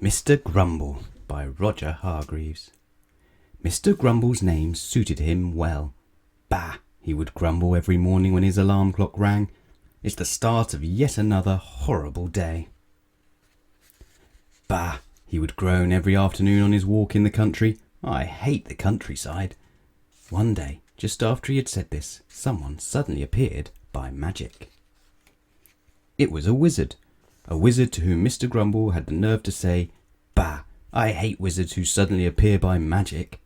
Mr Grumble by Roger Hargreaves. Mr Grumble's name suited him well. Bah! He would grumble every morning when his alarm clock rang. It's the start of yet another horrible day. Bah! He would groan every afternoon on his walk in the country. I hate the countryside. One day, just after he had said this, someone suddenly appeared by magic. It was a wizard to whom Mr Grumble had the nerve to say, "Bah! I hate wizards who suddenly appear by magic."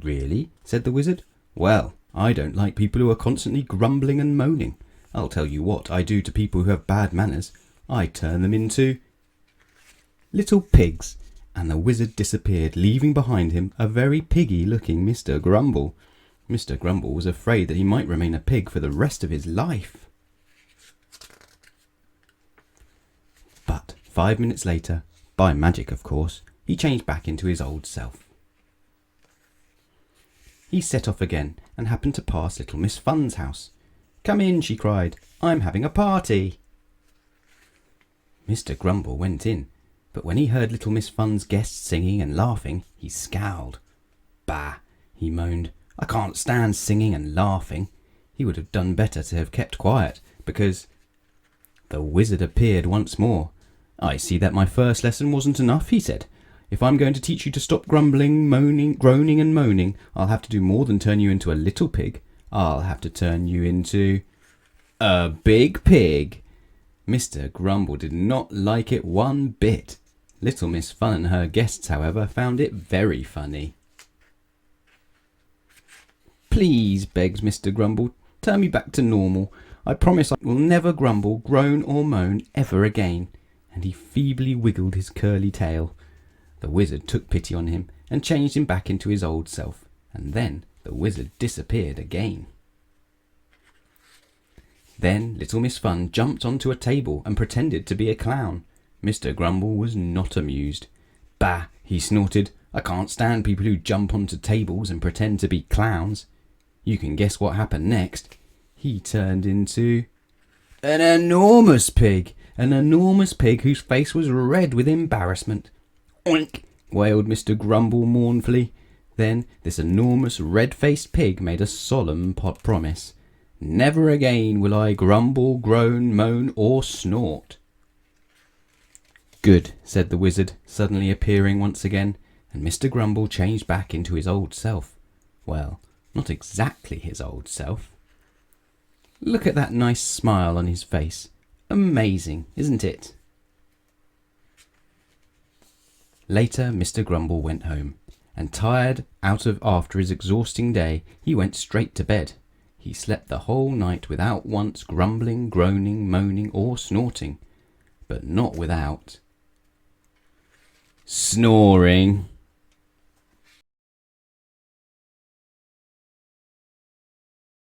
"Really?" said the wizard. "Well, I don't like people who are constantly grumbling and moaning. I'll tell you what I do to people who have bad manners. I turn them into little pigs." And the wizard disappeared, leaving behind him a very piggy-looking Mr Grumble. Mr Grumble was afraid that he might remain a pig for the rest of his life. But 5 minutes later, by magic of course, he changed back into his old self. He set off again and happened to pass little Miss Fun's house. "Come in," she cried. "I'm having a party." Mr Grumble went in, but when he heard little Miss Fun's guests singing and laughing, he scowled. "Bah!" he moaned. "I can't stand singing and laughing." He would have done better to have kept quiet, because the wizard appeared once more. "I see that my first lesson wasn't enough," he said. "If I'm going to teach you to stop grumbling, moaning, groaning and moaning, I'll have to do more than turn you into a little pig. I'll have to turn you into a big pig." Mr Grumble did not like it one bit. Little Miss Fun and her guests, however, found it very funny. "Please," begged Mr Grumble, "turn me back to normal. I promise I will never grumble, groan or moan ever again." And he feebly wiggled his curly tail. The wizard took pity on him and changed him back into his old self, and then the wizard disappeared again. Then little Miss Fun jumped onto a table and pretended to be a clown. Mr Grumble was not amused. "Bah!" he snorted. "I can't stand people who jump onto tables and pretend to be clowns." You can guess what happened next. He turned into an enormous pig whose face was red with embarrassment. "Oink!" wailed Mr Grumble mournfully. Then this enormous red-faced pig made a solemn promise. "Never again will I grumble, groan, moan or snort." "Good," said the wizard, suddenly appearing once again, and Mr Grumble changed back into his old self. Well, not exactly his old self. Look at that nice smile on his face. Amazing, isn't it? Later, Mr Grumble went home, and tired out after his exhausting day, he went straight to bed. He slept the whole night without once grumbling, groaning, moaning or snorting, but not without snoring.